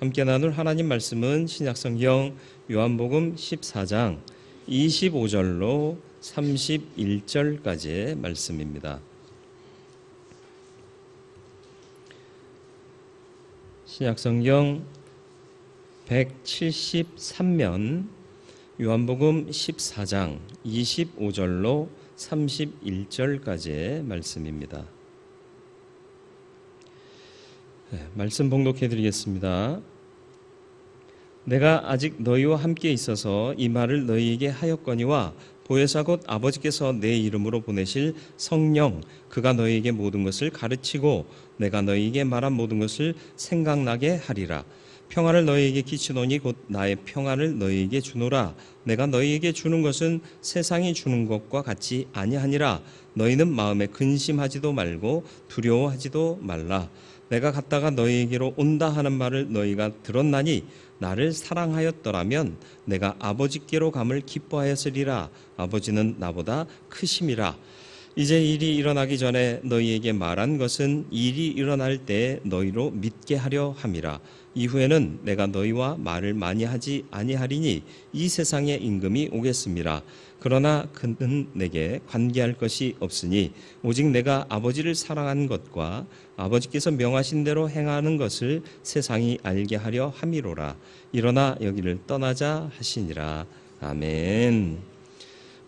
함께 나눌 하나님 말씀은 신약성경 요한복음 14장 25절로 31절까지의 말씀입니다. 신약성경 173면 요한복음 14장 25절로 31절까지의 말씀입니다. 말씀 봉독해 드리겠습니다. 내가 아직 너희와 함께 있어서 이 말을 너희에게 하였거니와 보혜사 곧 아버지께서 내 이름으로 보내실 성령 그가 너희에게 모든 것을 가르치고 내가 너희에게 말한 모든 것을 생각나게 하리라. 평안을 너희에게 끼치노니 곧 나의 평안을 너희에게 주노라. 내가 너희에게 주는 것은 세상이 주는 것과 같이 아니하니라. 너희는 마음에 근심하지도 말고 두려워하지도 말라. 내가 갔다가 너희에게로 온다 하는 말을 너희가 들었나니 나를 사랑하였더라면 내가 아버지께로 감을 기뻐하였으리라. 아버지는 나보다 크심이라. 이제 일이 일어나기 전에 너희에게 말한 것은 일이 일어날 때 너희로 믿게 하려 함이라. 이후에는 내가 너희와 말을 많이 하지 아니하리니 이 세상에 임금이 오겠습니다. 그러나 그는 내게 관계할 것이 없으니 오직 내가 아버지를 사랑한 것과 아버지께서 명하신 대로 행하는 것을 세상이 알게 하려 함이로라. 일어나 여기를 떠나자 하시니라. 아멘.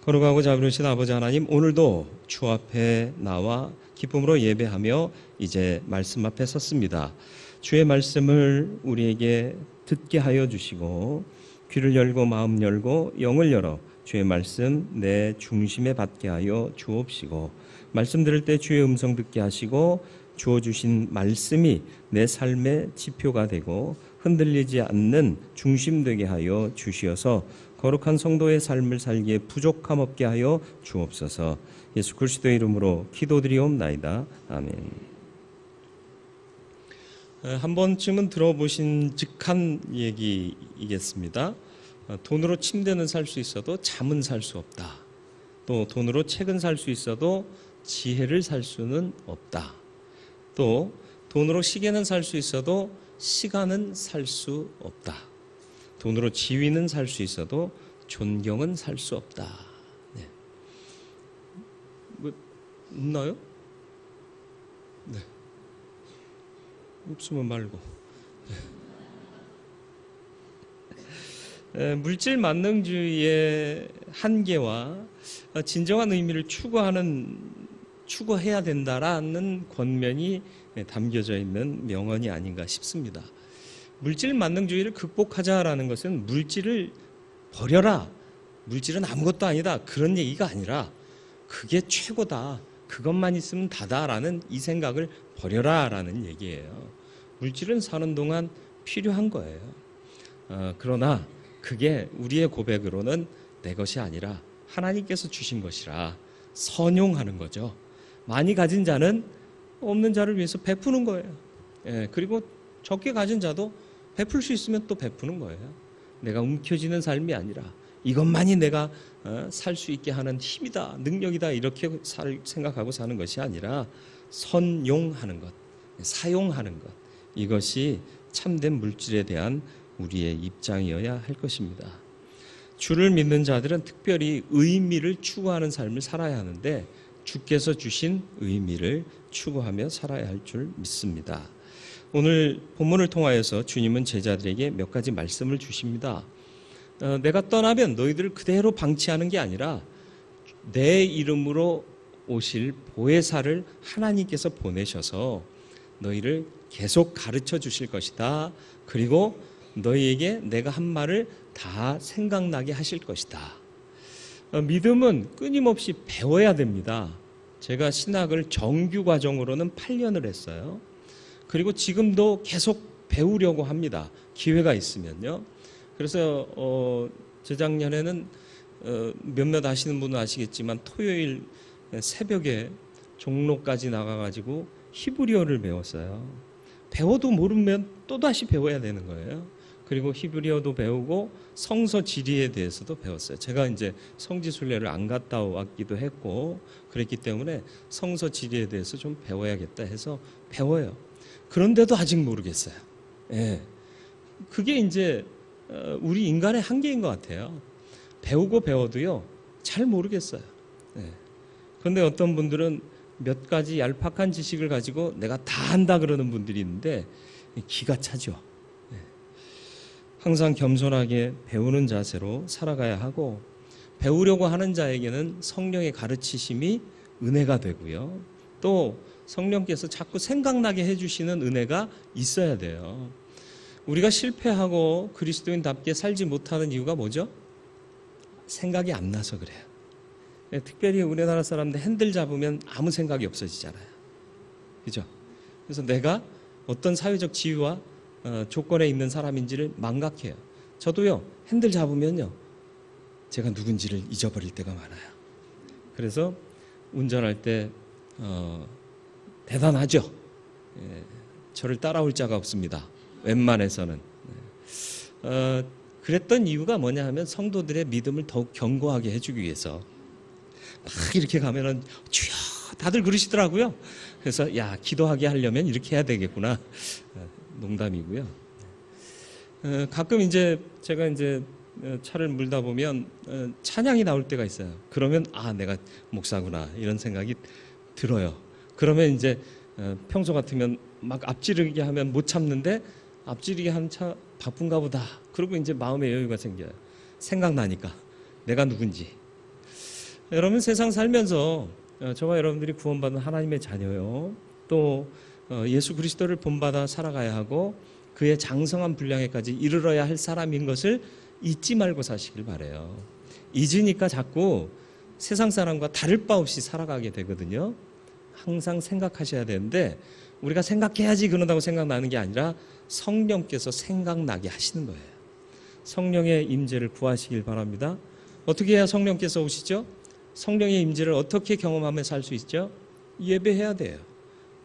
거룩하고 자비로우신 아버지 하나님, 오늘도 주 앞에 나와 기쁨으로 예배하며 이제 말씀 앞에 섰습니다. 주의 말씀을 우리에게 듣게 하여 주시고 귀를 열고 마음 열고 영을 열어 주의 말씀 내 중심에 받게 하여 주옵시고 말씀 들을 때 주의 음성 듣게 하시고 주어주신 말씀이 내 삶의 지표가 되고 흔들리지 않는 중심 되게 하여 주시어서 거룩한 성도의 삶을 살기에 부족함 없게 하여 주옵소서. 예수 그리스도의 이름으로 기도드리옵나이다. 아멘. 한 번쯤은 들어보신 직한 얘기이겠습니다. 돈으로 침대는 살 수 있어도 잠은 살 수 없다. 또 돈으로 책은 살 수 있어도 지혜를 살 수는 없다. 또 돈으로 시계는 살 수 있어도 시간은 살 수 없다. 돈으로 지위는 살 수 있어도 존경은 살 수 없다. 네. 뭐 없나요? 네. 없으면 말고. 네. 물질 만능주의의 한계와 진정한 의미를 추구해야 된다라는 권면이 담겨져 있는 명언이 아닌가 싶습니다. 물질 만능주의를 극복하자라는 것은 물질을 버려라, 물질은 아무것도 아니다, 그런 얘기가 아니라 그게 최고다, 그것만 있으면 다다라는 이 생각을 버려라라는 얘기예요. 물질은 사는 동안 필요한 거예요. 그러나 그게 우리의 고백으로는 내 것이 아니라 하나님께서 주신 것이라 선용하는 거죠. 많이 가진 자는 없는 자를 위해서 베푸는 거예요. 그리고 적게 가진 자도 베풀 수 있으면 또 베푸는 거예요. 내가 움켜쥐는 삶이 아니라 이것만이 내가 살 수 있게 하는 힘이다, 능력이다, 이렇게 생각하고 사는 것이 아니라 선용하는 것, 사용하는 것, 이것이 참된 물질에 대한 우리의 입장이어야 할 것입니다. 주를 믿는 자들은 특별히 의미를 추구하는 삶을 살아야 하는데 주께서 주신 의미를 추구하며 살아야 할 줄 믿습니다. 오늘 본문을 통하여서 주님은 제자들에게 몇 가지 말씀을 주십니다. 내가 떠나면 너희들을 그대로 방치하는 게 아니라 내 이름으로 오실 보혜사를 하나님께서 보내셔서 너희를 계속 가르쳐 주실 것이다. 그리고 너희에게 내가 한 말을 다 생각나게 하실 것이다. 믿음은 끊임없이 배워야 됩니다. 제가 신학을 정규 과정으로는 8년을 했어요. 그리고 지금도 계속 배우려고 합니다. 기회가 있으면요. 그래서 재작년에는 몇몇 아시는 분은 아시겠지만 토요일 새벽에 종로까지 나가가지고 히브리어를 배웠어요. 배워도 모르면 또다시 배워야 되는 거예요. 그리고 히브리어도 배우고 성서 지리에 대해서도 배웠어요. 제가 이제 성지순례를 안 갔다 왔기도 했고 그랬기 때문에 성서 지리에 대해서 좀 배워야겠다 해서 배워요. 그런데도 아직 모르겠어요. 예. 그게 이제 우리 인간의 한계인 것 같아요. 배우고 배워도요, 잘 모르겠어요. 네. 그런데 어떤 분들은 몇 가지 얄팍한 지식을 가지고 내가 다 한다 그러는 분들이 있는데 기가 차죠. 네. 항상 겸손하게 배우는 자세로 살아가야 하고, 배우려고 하는 자에게는 성령의 가르치심이 은혜가 되고요. 또 성령께서 자꾸 생각나게 해주시는 은혜가 있어야 돼요. 우리가 실패하고 그리스도인답게 살지 못하는 이유가 뭐죠? 생각이 안 나서 그래요. 특별히 우리나라 사람들 핸들 잡으면 아무 생각이 없어지잖아요. 그죠? 그래서 내가 어떤 사회적 지위와 조건에 있는 사람인지를 망각해요. 저도요, 핸들 잡으면요, 제가 누군지를 잊어버릴 때가 많아요. 그래서 운전할 때 대단하죠. 예, 저를 따라올 자가 없습니다. 웬만해서는. 그랬던 이유가 뭐냐 하면 성도들의 믿음을 더욱 견고하게 해주기 위해서. 막 이렇게 가면은 주여 다들 그러시더라고요. 그래서 야, 기도하게 하려면 이렇게 해야 되겠구나. 농담이고요. 가끔 이제 제가 이제 차를 몰다 보면 찬양이 나올 때가 있어요. 그러면 내가 목사구나 이런 생각이 들어요. 그러면 이제 평소 같으면 막 앞지르기 하면 못 참는데 앞지르기 하는 차 바쁜가 보다. 그리고 이제 마음의 여유가 생겨요. 생각나니까 내가 누군지. 여러분, 세상 살면서 저와 여러분들이 구원받은 하나님의 자녀요. 또 예수 그리스도를 본받아 살아가야 하고 그의 장성한 분량에까지 이르러야 할 사람인 것을 잊지 말고 사시길 바라요. 잊으니까 자꾸 세상 사람과 다를 바 없이 살아가게 되거든요. 항상 생각하셔야 되는데, 우리가 생각해야지 그런다고 생각나는 게 아니라 성령께서 생각나게 하시는 거예요. 성령의 임재를 구하시길 바랍니다. 어떻게 해야 성령께서 오시죠? 성령의 임재를 어떻게 경험하며 살 수 있죠? 예배해야 돼요.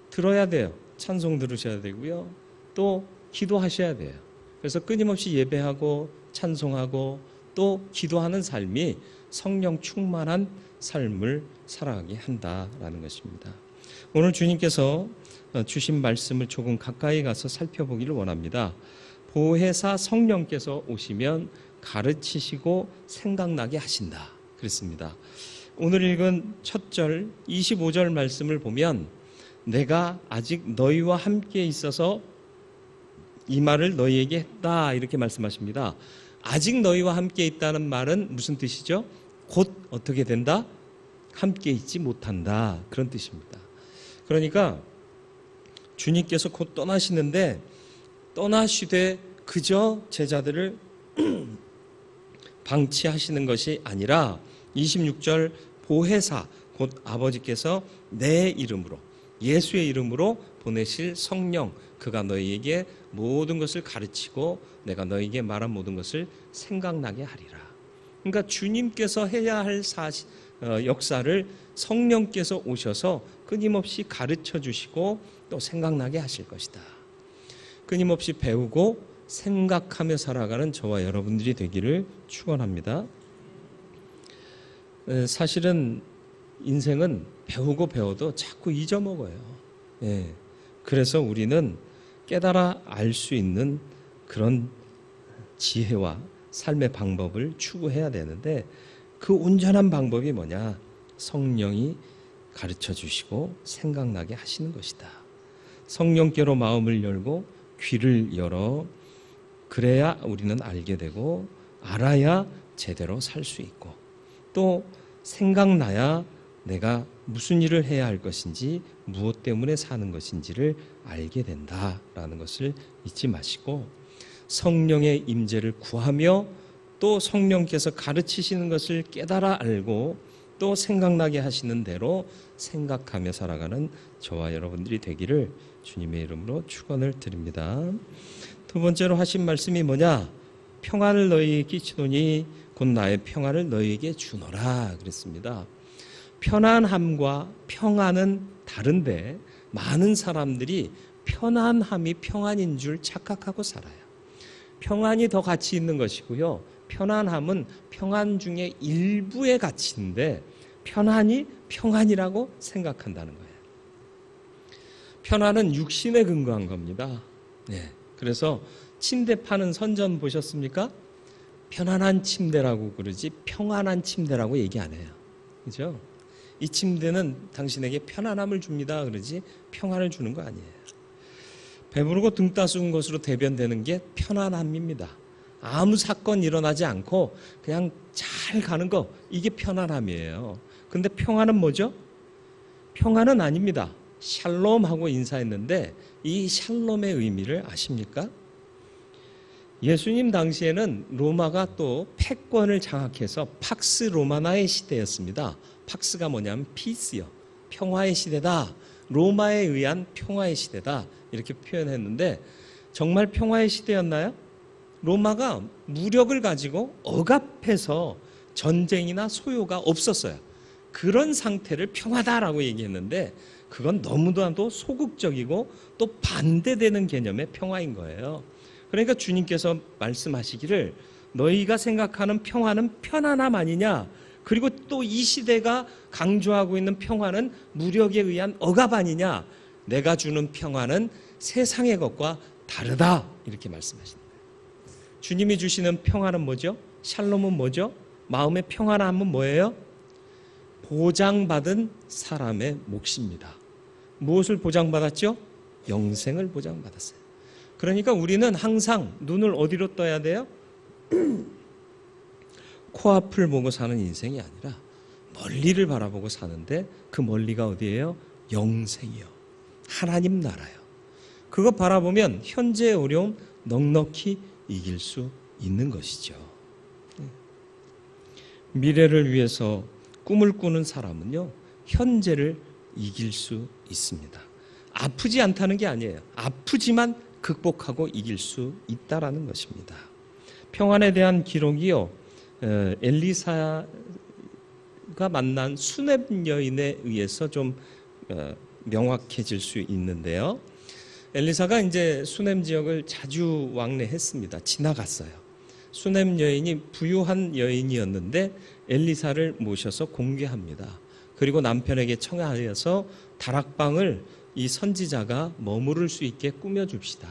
들어야 돼요. 찬송 들으셔야 되고요. 또 기도하셔야 돼요. 그래서 끊임없이 예배하고 찬송하고 또 기도하는 삶이 성령 충만한 삶을 살아가게 한다라는 것입니다. 오늘 주님께서 주신 말씀을 조금 가까이 가서 살펴보기를 원합니다. 보혜사 성령께서 오시면 가르치시고 생각나게 하신다 그랬습니다. 오늘 읽은 첫 절 25절 말씀을 보면 내가 아직 너희와 함께 있어서 이 말을 너희에게 했다 이렇게 말씀하십니다. 아직 너희와 함께 있다는 말은 무슨 뜻이죠? 곧 어떻게 된다? 함께 있지 못한다 그런 뜻입니다. 그러니까 주님께서 곧 떠나시는데 떠나시되 그저 제자들을 방치하시는 것이 아니라 26절 보혜사 곧 아버지께서 내 이름으로 예수의 이름으로 보내실 성령 그가 너희에게 모든 것을 가르치고 내가 너희에게 말한 모든 것을 생각나게 하리라. 그러니까 주님께서 해야 할 역사를 성령께서 오셔서 끊임없이 가르쳐 주시고 또 생각나게 하실 것이다. 끊임없이 배우고 생각하며 살아가는 저와 여러분들이 되기를 축원합니다. 사실은 인생은 배우고 배워도 자꾸 잊어먹어요. 그래서 우리는 깨달아 알 수 있는 그런 지혜와 삶의 방법을 추구해야 되는데 그 온전한 방법이 뭐냐? 성령이 가르쳐 주시고 생각나게 하시는 것이다. 성령께로 마음을 열고 귀를 열어 그래야 우리는 알게 되고 알아야 제대로 살 수 있고 또 생각나야 내가 무슨 일을 해야 할 것인지 무엇 때문에 사는 것인지를 알게 된다라는 것을 잊지 마시고 성령의 임재를 구하며 또 성령께서 가르치시는 것을 깨달아 알고 또 생각나게 하시는 대로 생각하며 살아가는 저와 여러분들이 되기를 주님의 이름으로 축원을 드립니다. 두 번째로 하신 말씀이 뭐냐? 평안을 너희에게 끼치노니 곧 나의 평안을 너희에게 주노라 그랬습니다. 편안함과 평안은 다른데 많은 사람들이 편안함이 평안인 줄 착각하고 살아요. 평안이 더 가치 있는 것이고요. 편안함은 평안 중에 일부의 가치인데 편안이 평안이라고 생각한다는 거예요. 편안은 육신에 근거한 겁니다. 그래서 침대 파는 선전 보셨습니까? 편안한 침대라고 그러지 평안한 침대라고 얘기 안 해요. 그죠? 이 침대는 당신에게 편안함을 줍니다. 그러지 평안을 주는 거 아니에요. 배부르고 등 따스운 것으로 대변되는 게 편안함입니다. 아무 사건 일어나지 않고 그냥 잘 가는 거, 이게 편안함이에요. 근데 평안은 뭐죠? 평안은 아닙니다. 샬롬하고 인사했는데 이 샬롬의 의미를 아십니까? 예수님 당시에는 로마가 또 패권을 장악해서 팍스 로마나의 시대였습니다. 팍스가 뭐냐면 피스요. 평화의 시대다. 로마에 의한 평화의 시대다. 이렇게 표현했는데 정말 평화의 시대였나요? 로마가 무력을 가지고 억압해서 전쟁이나 소요가 없었어요. 그런 상태를 평화다라고 얘기했는데 그건 너무나도 소극적이고 또 반대되는 개념의 평화인 거예요. 그러니까 주님께서 말씀하시기를 너희가 생각하는 평화는 편안함 아니냐, 그리고 또 이 시대가 강조하고 있는 평화는 무력에 의한 억압 아니냐, 내가 주는 평화는 세상의 것과 다르다, 이렇게 말씀하십니다. 주님이 주시는 평화는 뭐죠? 샬롬은 뭐죠? 마음의 평안함은 뭐예요? 보장받은 사람의 몫입니다. 무엇을 보장받았죠? 영생을 보장받았어요. 그러니까 우리는 항상 눈을 어디로 떠야 돼요? 코앞을 보고 사는 인생이 아니라 멀리를 바라보고 사는데 그 멀리가 어디예요? 영생이요. 하나님 나라요. 그거 바라보면 현재의 어려움 넉넉히 이길 수 있는 것이죠. 미래를 위해서 꿈을 꾸는 사람은요, 현재를 이길 수 있습니다. 아프지 않다는 게 아니에요. 아프지만 극복하고 이길 수 있다라는 것입니다. 평안에 대한 기록이요, 엘리사가 만난 수넴 여인에 의해서 좀 명확해질 수 있는데요. 엘리사가 이제 수넴 지역을 자주 왕래했습니다. 지나갔어요. 수넴 여인이 부유한 여인이었는데 엘리사를 모셔서 공개합니다. 그리고 남편에게 청하여서 다락방을 이 선지자가 머무를 수 있게 꾸며줍시다.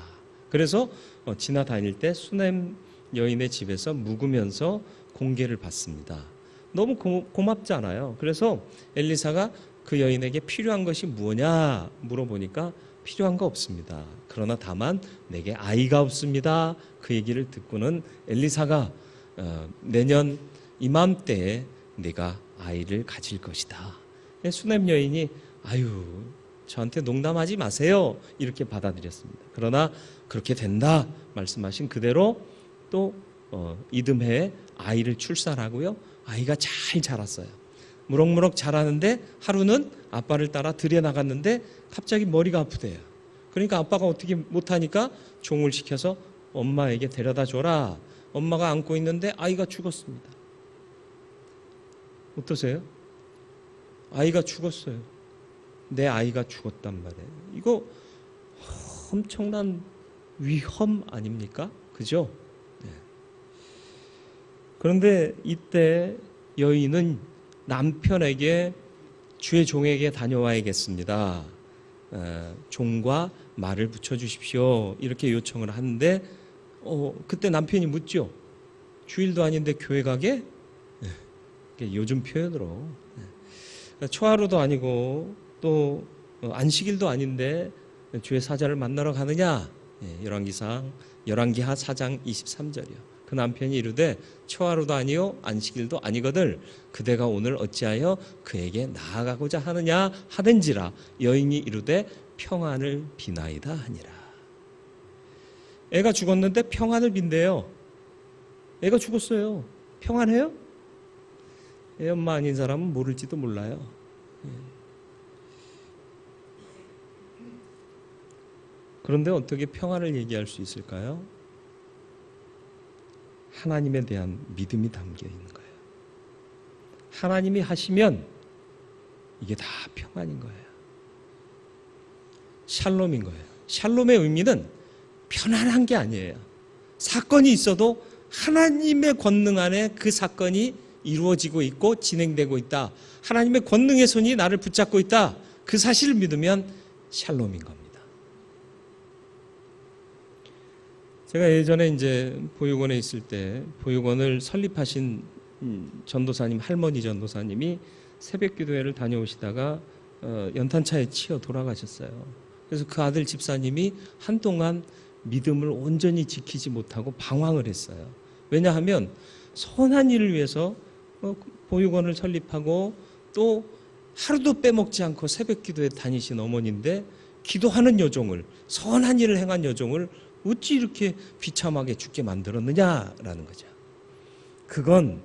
그래서 지나다닐 때 수넴 여인의 집에서 묵으면서 공개를 받습니다. 너무 고맙잖아요. 그래서 엘리사가 그 여인에게 필요한 것이 무엇냐 물어보니까 필요한 거 없습니다. 그러나 다만 내게 아이가 없습니다. 그 얘기를 듣고는 엘리사가 내년 이맘때에 내가 아이를 가질 것이다. 수넴 여인이 아유 저한테 농담하지 마세요. 이렇게 받아들였습니다. 그러나 그렇게 된다 말씀하신 그대로 또 이듬해에 아이를 출산하고요. 아이가 잘 자랐어요. 무럭무럭 자라는데 하루는 아빠를 따라 들여 나갔는데 갑자기 머리가 아프대요. 그러니까 아빠가 어떻게 못하니까 종을 시켜서 엄마에게 데려다 줘라. 엄마가 안고 있는데 아이가 죽었습니다. 어떠세요? 아이가 죽었어요. 내 아이가 죽었단 말이에요. 이거 엄청난 위험 아닙니까? 그죠? 네. 그런데 이때 여인은 남편에게 주의 종에게 다녀와야겠습니다. 종과 말을 붙여주십시오. 이렇게 요청을 하는데 그때 남편이 묻죠. 주일도 아닌데 교회 가게? 네. 요즘 표현으로 초하루도 아니고 또 안식일도 아닌데 주의 사자를 만나러 가느냐? 열왕기하 4장 23절이요. 그 남편이 이르되 초하루도 아니요 안식일도 아니거늘 그대가 오늘 어찌하여 그에게 나아가고자 하느냐 하든지라. 여인이 이르되 평안을 비나이다 하니라. 애가 죽었는데 평안을 빈대요. 애가 죽었어요. 평안해요? 애 엄마 아닌 사람은 모를지도 몰라요. 그런데 어떻게 평안을 얘기할 수 있을까요? 하나님에 대한 믿음이 담겨 있는 거예요. 하나님이 하시면 이게 다 평안인 거예요. 샬롬인 거예요. 샬롬의 의미는 편안한 게 아니에요. 사건이 있어도 하나님의 권능 안에 그 사건이 이루어지고 있고 진행되고 있다. 하나님의 권능의 손이 나를 붙잡고 있다. 그 사실을 믿으면 샬롬인 겁니다. 제가 예전에 이제 보육원에 있을 때 보육원을 설립하신 전도사님, 할머니 전도사님이 새벽 기도회를 다녀오시다가 연탄차에 치여 돌아가셨어요. 그래서 그 아들 집사님이 한동안 믿음을 온전히 지키지 못하고 방황을 했어요. 왜냐하면 선한 일을 위해서 보육원을 설립하고 또 하루도 빼먹지 않고 새벽 기도에 다니신 어머니인데 기도하는 여종을, 선한 일을 행한 여종을 어찌 이렇게 비참하게 죽게 만들었느냐라는 거죠. 그건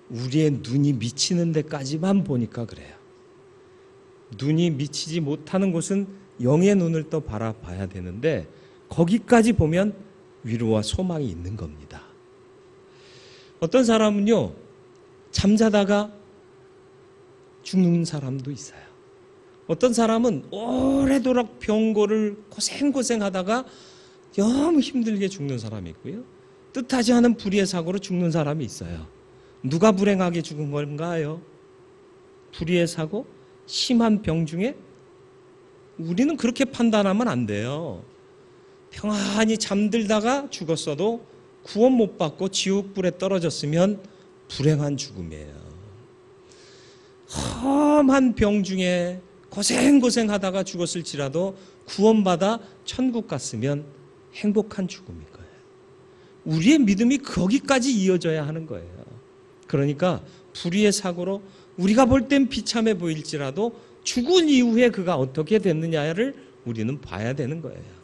우리의 눈이 미치는 데까지만 보니까 그래요. 눈이 미치지 못하는 곳은 영의 눈을 또 바라봐야 되는데 거기까지 보면 위로와 소망이 있는 겁니다. 어떤 사람은요, 잠자다가 죽는 사람도 있어요. 어떤 사람은 오래도록 병고를 고생하다가 너무 힘들게 죽는 사람이 있고요. 뜻하지 않은 불의의 사고로 죽는 사람이 있어요. 누가 불행하게 죽은 건가요? 불의의 사고? 심한 병 중에? 우리는 그렇게 판단하면 안 돼요. 평안히 잠들다가 죽었어도 구원 못 받고 지옥불에 떨어졌으면 불행한 죽음이에요. 험한 병 중에 고생하다가 죽었을지라도 구원받아 천국 갔으면 행복한 죽음일 거예요. 우리의 믿음이 거기까지 이어져야 하는 거예요. 그러니까 불의의 사고로 우리가 볼 땐 비참해 보일지라도 죽은 이후에 그가 어떻게 됐느냐를 우리는 봐야 되는 거예요.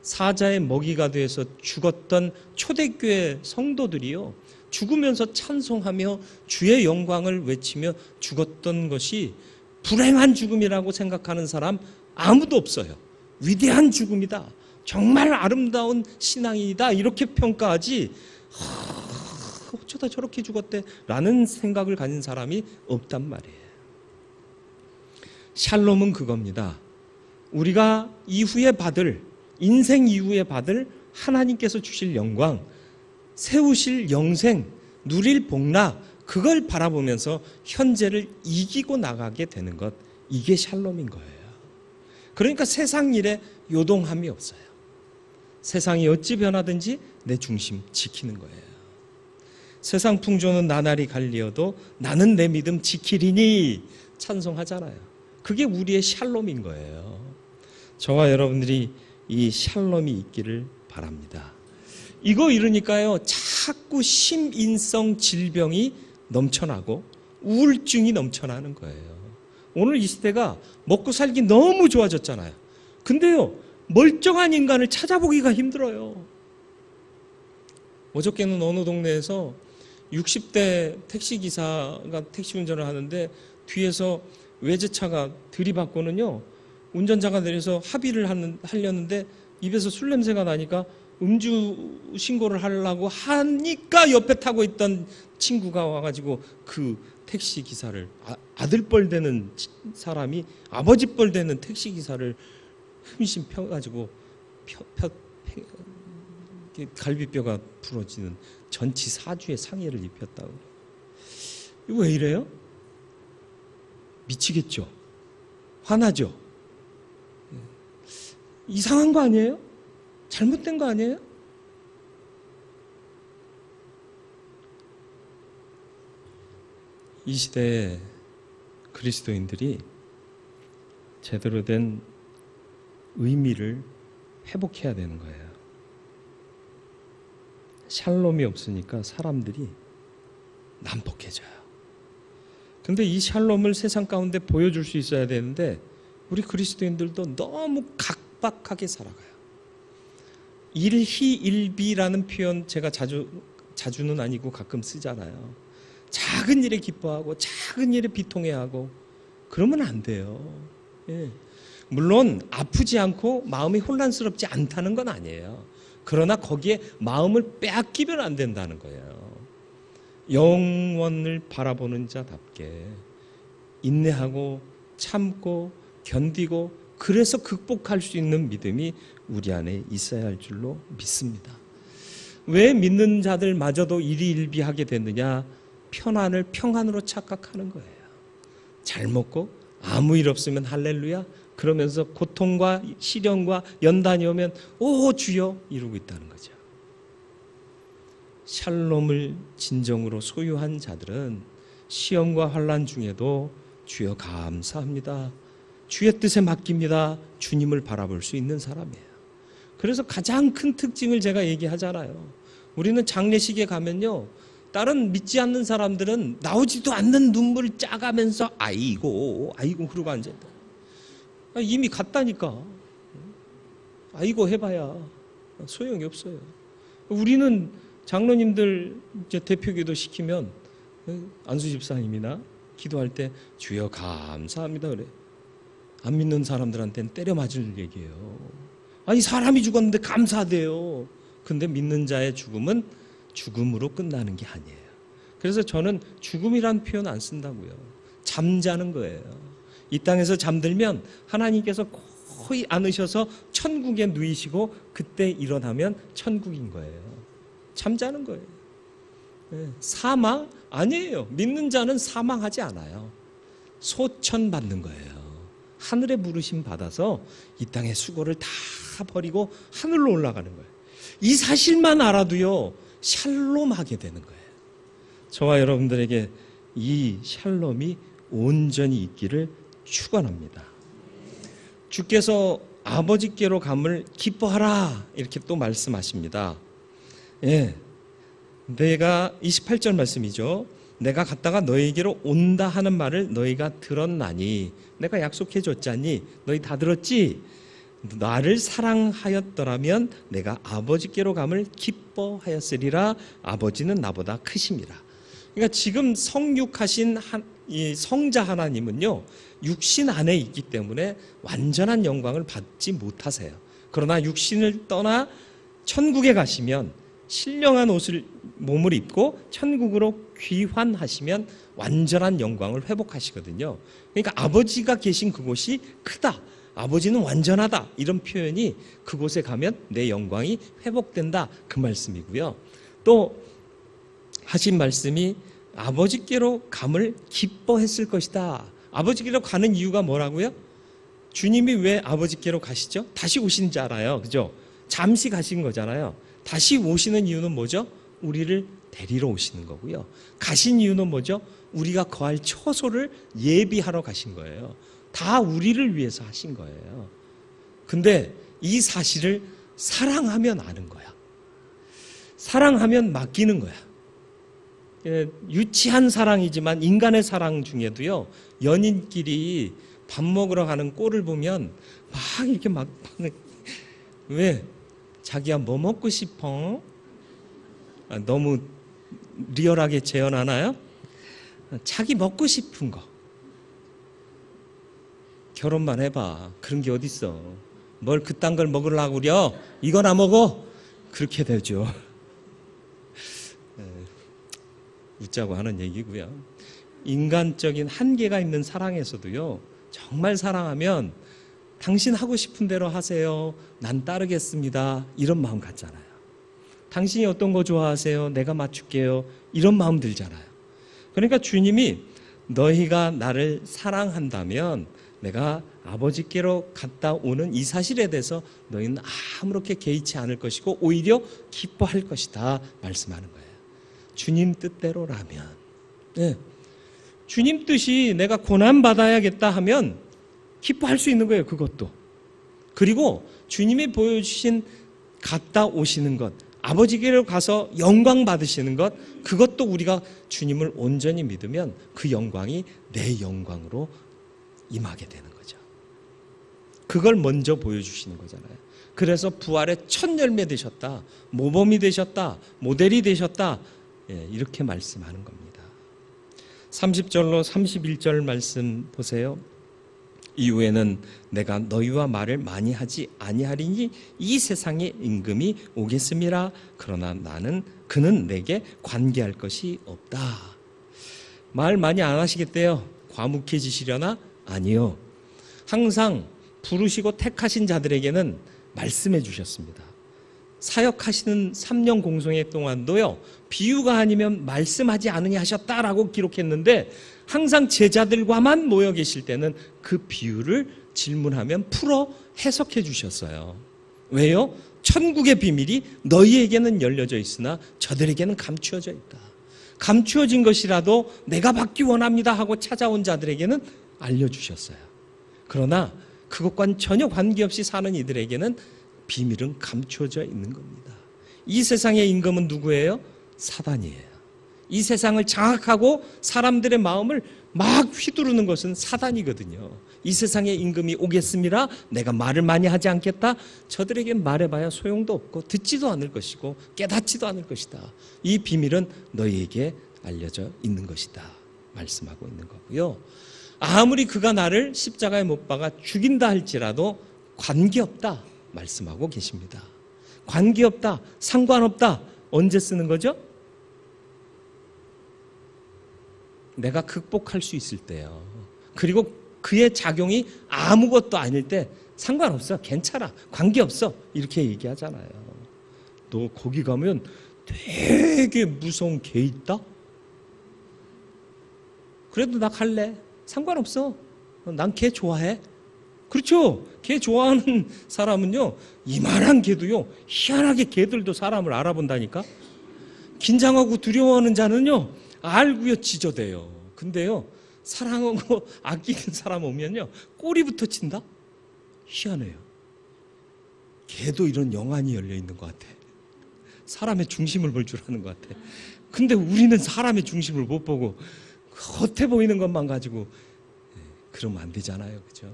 사자의 먹이가 돼서 죽었던 초대교회 성도들이요, 죽으면서 찬송하며 주의 영광을 외치며 죽었던 것이 불행한 죽음이라고 생각하는 사람 아무도 없어요. 위대한 죽음이다, 정말 아름다운 신앙이다, 이렇게 평가하지 어쩌다 저렇게 죽었대 라는 생각을 가진 사람이 없단 말이에요. 샬롬은 그겁니다. 우리가 이후에 받을, 인생 이후에 받을 하나님께서 주실 영광, 세우실 영생, 누릴 복락, 그걸 바라보면서 현재를 이기고 나가게 되는 것, 이게 샬롬인 거예요. 그러니까 세상 일에 요동함이 없어요. 세상이 어찌 변하든지 내 중심 지키는 거예요. 세상 풍조는 나날이 갈리어도 나는 내 믿음 지키리니 찬송하잖아요. 그게 우리의 샬롬인 거예요. 저와 여러분들이 이 샬롬이 있기를 바랍니다. 이거 이러니까요, 자꾸 심인성 질병이 넘쳐나고 우울증이 넘쳐나는 거예요. 오늘 이 시대가 먹고 살기 너무 좋아졌잖아요. 근데요, 멀쩡한 인간을 찾아보기가 힘들어요. 어저께는 어느 동네에서 60대 택시기사가 택시 운전을 하는데 뒤에서 외제차가 들이받고는요, 운전자가 내려서 합의를 하려는데 입에서 술 냄새가 나니까 음주 신고를 하려고 하니까 옆에 타고 있던 친구가 와가지고 그 택시기사를, 아들뻘 되는 사람이 아버지뻘 되는 택시기사를 흠씬 펴가지고 갈비뼈가 부러지는 전치 4주의 상해를 입혔다고. 이거 왜 이래요? 미치겠죠? 화나죠? 이상한 거 아니에요? 잘못된 거 아니에요? 이 시대에 그리스도인들이 제대로 된 의미를 회복해야 되는 거예요. 샬롬이 없으니까 사람들이 난폭해져요. 근데 이 샬롬을 세상 가운데 보여줄 수 있어야 되는데 우리 그리스도인들도 너무 각박하게 살아가요. 일희일비라는 표현 제가 자주는 아니고 가끔 쓰잖아요. 작은 일에 기뻐하고 작은 일에 비통해하고 그러면 안 돼요. 예. 물론 아프지 않고 마음이 혼란스럽지 않다는 건 아니에요. 그러나 거기에 마음을 빼앗기면 안 된다는 거예요. 영원을 바라보는 자답게 인내하고 참고 견디고 그래서 극복할 수 있는 믿음이 우리 안에 있어야 할 줄로 믿습니다. 왜 믿는 자들마저도 일희일비하게 됐느냐? 편안을 평안으로 착각하는 거예요. 잘 먹고 아무 일 없으면 할렐루야, 그러면서 고통과 시련과 연단이 오면 오 주여 이러고 있다는 거죠. 샬롬을 진정으로 소유한 자들은 시험과 환난 중에도 주여 감사합니다, 주의 뜻에 맡깁니다, 주님을 바라볼 수 있는 사람이에요. 그래서 가장 큰 특징을 제가 얘기하잖아요. 우리는 장례식에 가면요, 다른 믿지 않는 사람들은 나오지도 않는 눈물을 짜가면서 아이고 아이고 그러고 앉아있다. 이미 갔다니까. 아이고 해봐야 소용이 없어요. 우리는 장로님들 이제 대표기도 시키면 안수 집사님이나 기도할 때 주여 감사합니다 그래. 안 믿는 사람들한테는 때려 맞을 얘기예요. 아니 사람이 죽었는데 감사하대요. 근데 믿는 자의 죽음은 죽음으로 끝나는 게 아니에요. 그래서 저는 죽음이란 표현 안 쓴다고요. 잠자는 거예요. 이 땅에서 잠들면 하나님께서 거의 안으셔서 천국에 누이시고 그때 일어나면 천국인 거예요. 잠자는 거예요. 사망? 아니에요. 믿는 자는 사망하지 않아요. 소천받는 거예요. 하늘의 부르심 받아서 이 땅의 수고를 다 버리고 하늘로 올라가는 거예요. 이 사실만 알아도요, 샬롬하게 되는 거예요. 저와 여러분들에게 이 샬롬이 온전히 있기를 축원합니다. 주께서 아버지께로 감을 기뻐하라 이렇게 또 말씀하십니다. 예, 내가 28절 말씀이죠. 내가 갔다가 너희에게로 온다 하는 말을 너희가 들었나니, 내가 약속해 줬잖니. 너희 다 들었지? 나를 사랑하였더라면 내가 아버지께로 감을 기뻐하였으리라. 아버지는 나보다 크심이라. 그러니까 지금 성육하신 이 성자 하나님은요, 육신 안에 있기 때문에 완전한 영광을 받지 못하세요. 그러나 육신을 떠나 천국에 가시면 신령한 몸을 입고 천국으로 귀환하시면 완전한 영광을 회복하시거든요. 그러니까 아버지가 계신 그곳이 크다, 아버지는 완전하다, 이런 표현이 그곳에 가면 내 영광이 회복된다, 그 말씀이고요. 또 하신 말씀이 아버지께로 감을 기뻐했을 것이다. 아버지께로 가는 이유가 뭐라고요? 주님이 왜 아버지께로 가시죠? 다시 오신잖아요. 그죠? 잠시 가신 거잖아요. 다시 오시는 이유는 뭐죠? 우리를 데리러 오시는 거고요. 가신 이유는 뭐죠? 우리가 거할 처소를 예비하러 가신 거예요. 다 우리를 위해서 하신 거예요. 근데 이 사실을 사랑하면 아는 거야. 사랑하면 맡기는 거야. 유치한 사랑이지만 인간의 사랑 중에도요, 연인끼리 밥 먹으러 가는 꼴을 보면 막 이렇게 막 왜? 자기야 뭐 먹고 싶어? 너무 리얼하게 재현하나요? 자기 먹고 싶은 거. 결혼만 해봐. 그런 게 어딨어. 뭘 그딴 걸 먹으려고 그려? 이거나 먹어? 그렇게 되죠. 웃자고 하는 얘기고요. 인간적인 한계가 있는 사랑에서도요, 정말 사랑하면 당신 하고 싶은 대로 하세요, 난 따르겠습니다, 이런 마음 갖잖아요. 당신이 어떤 거 좋아하세요, 내가 맞출게요, 이런 마음 들잖아요. 그러니까 주님이 너희가 나를 사랑한다면 내가 아버지께로 갔다 오는 이 사실에 대해서 너희는 아무렇게 개의치 않을 것이고 오히려 기뻐할 것이다 말씀하는 거예요. 주님 뜻대로라면, 네. 주님 뜻이 내가 고난받아야겠다 하면 기뻐할 수 있는 거예요. 그것도. 그리고 주님이 보여주신 갔다 오시는 것, 아버지께로 가서 영광 받으시는 것, 그것도 우리가 주님을 온전히 믿으면 그 영광이 내 영광으로 임하게 되는 거죠. 그걸 먼저 보여주시는 거잖아요. 그래서 부활의 첫 열매 되셨다, 모범이 되셨다, 모델이 되셨다, 이렇게 말씀하는 겁니다. 30절로 31절 말씀 보세요. 이후에는 내가 너희와 말을 많이 하지 아니하리니 이 세상에 임금이 오겠음이라. 그러나 그는 내게 관계할 것이 없다. 말 많이 안 하시겠대요. 과묵해지시려나? 아니요. 항상 부르시고 택하신 자들에게는 말씀해 주셨습니다. 사역하시는 3년 공성회 동안도요, 비유가 아니면 말씀하지 않으니 하셨다라고 기록했는데, 항상 제자들과만 모여 계실 때는 그 비유를 질문하면 풀어 해석해 주셨어요. 왜요? 천국의 비밀이 너희에게는 열려져 있으나 저들에게는 감추어져 있다. 감추어진 것이라도 내가 받기 원합니다 하고 찾아온 자들에게는 알려주셨어요. 그러나 그것과는 전혀 관계없이 사는 이들에게는 비밀은 감추어져 있는 겁니다. 이 세상의 임금은 누구예요? 사단이에요. 이 세상을 장악하고 사람들의 마음을 막 휘두르는 것은 사단이거든요. 이 세상의 임금이 오겠습니다. 내가 말을 많이 하지 않겠다. 저들에겐 말해봐야 소용도 없고 듣지도 않을 것이고 깨닫지도 않을 것이다. 이 비밀은 너희에게 알려져 있는 것이다. 말씀하고 있는 거고요. 아무리 그가 나를 십자가에 못 박아 죽인다 할지라도 관계없다. 말씀하고 계십니다. 관계없다. 상관없다. 언제 쓰는 거죠? 내가 극복할 수 있을 때요. 그리고 그의 작용이 아무것도 아닐 때 상관없어. 괜찮아. 관계없어. 이렇게 얘기하잖아요. 너 거기 가면 되게 무서운 개 있다? 그래도 나 갈래. 상관없어. 난 개 좋아해. 그렇죠. 개 좋아하는 사람은요, 이만한 개도요, 희한하게 개들도 사람을 알아본다니까. 긴장하고 두려워하는 자는요, 알고요 지저대요. 근데요, 사랑하고 아끼는 사람 오면요, 꼬리부터 친다? 희한해요. 개도 이런 영안이 열려 있는 것 같아. 사람의 중심을 볼 줄 아는 것 같아. 근데 우리는 사람의 중심을 못 보고 겉에 보이는 것만 가지고 그러면 안 되잖아요. 그죠?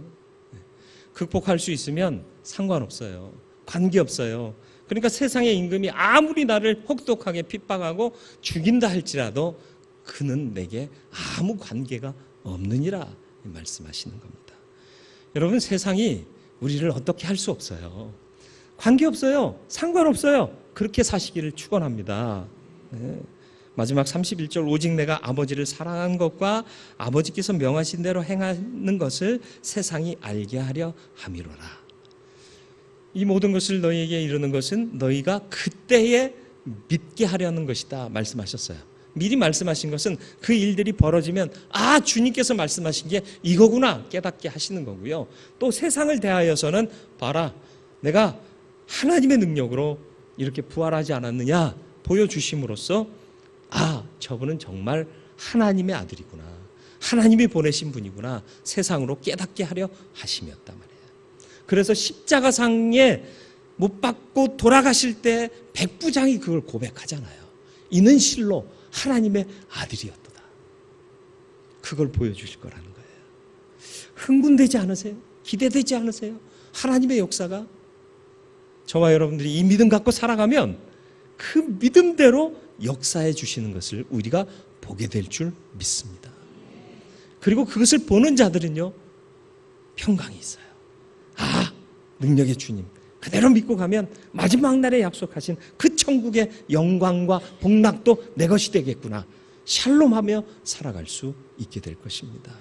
극복할 수 있으면 상관없어요. 관계없어요. 그러니까 세상의 임금이 아무리 나를 혹독하게 핍박하고 죽인다 할지라도 그는 내게 아무 관계가 없느니라 말씀하시는 겁니다. 여러분, 세상이 우리를 어떻게 할 수 없어요. 관계없어요. 상관없어요. 그렇게 사시기를 축원합니다. 네. 마지막 31절, 오직 내가 아버지를 사랑한 것과 아버지께서 명하신 대로 행하는 것을 세상이 알게 하려 함이로라. 이 모든 것을 너희에게 이르는 것은 너희가 그때에 믿게 하려는 것이다 말씀하셨어요. 미리 말씀하신 것은 그 일들이 벌어지면 아, 주님께서 말씀하신 게 이거구나 깨닫게 하시는 거고요. 또 세상을 대하여서는 봐라, 내가 하나님의 능력으로 이렇게 부활하지 않았느냐 보여주심으로써 아, 저분은 정말 하나님의 아들이구나, 하나님이 보내신 분이구나 세상으로 깨닫게 하려 하심이었단 말이에요. 그래서 십자가상에 못 박고 돌아가실 때 백부장이 그걸 고백하잖아요. 이는 실로 하나님의 아들이었도다. 그걸 보여주실 거라는 거예요. 흥분되지 않으세요? 기대되지 않으세요? 하나님의 역사가 저와 여러분들이 이 믿음 갖고 살아가면 그 믿음대로 역사해 주시는 것을 우리가 보게 될 줄 믿습니다. 그리고 그것을 보는 자들은요, 평강이 있어요. 아, 능력의 주님 그대로 믿고 가면 마지막 날에 약속하신 그 천국의 영광과 복락도 내 것이 되겠구나, 샬롬하며 살아갈 수 있게 될 것입니다.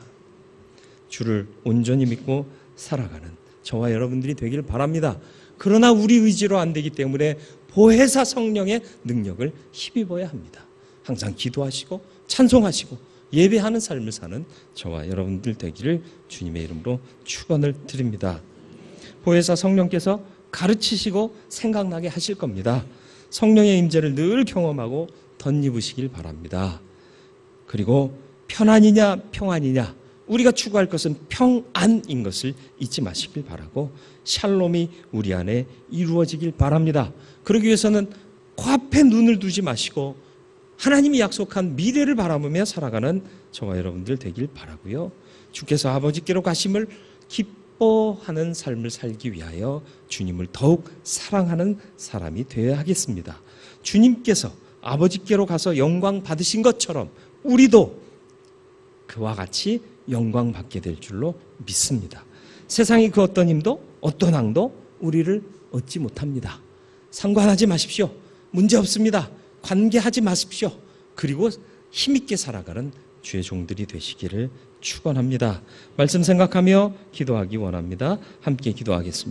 주를 온전히 믿고 살아가는 저와 여러분들이 되길 바랍니다. 그러나 우리 의지로 안 되기 때문에 보혜사 성령의 능력을 힘입어야 합니다. 항상 기도하시고 찬송하시고 예배하는 삶을 사는 저와 여러분들 되기를 주님의 이름으로 축원을 드립니다. 보혜사 성령께서 가르치시고 생각나게 하실 겁니다. 성령의 임재를 늘 경험하고 덧입으시길 바랍니다. 그리고 편안이냐 평안이냐, 우리가 추구할 것은 평안인 것을 잊지 마시길 바라고 샬롬이 우리 안에 이루어지길 바랍니다. 그러기 위해서는 코앞에 눈을 두지 마시고 하나님이 약속한 미래를 바라보며 살아가는 저와 여러분들 되길 바라고요. 주께서 아버지께로 가심을 기뻐하는 삶을 살기 위하여 주님을 더욱 사랑하는 사람이 되어야 하겠습니다. 주님께서 아버지께로 가서 영광 받으신 것처럼 우리도 그와 같이 영광 받게 될 줄로 믿습니다. 세상이 그 어떤 힘도 어떤 왕도 우리를 얻지 못합니다. 상관하지 마십시오. 문제 없습니다. 관계하지 마십시오. 그리고 힘있게 살아가는 주의 종들이 되시기를 축원합니다. 말씀 생각하며 기도하기 원합니다. 함께 기도하겠습니다.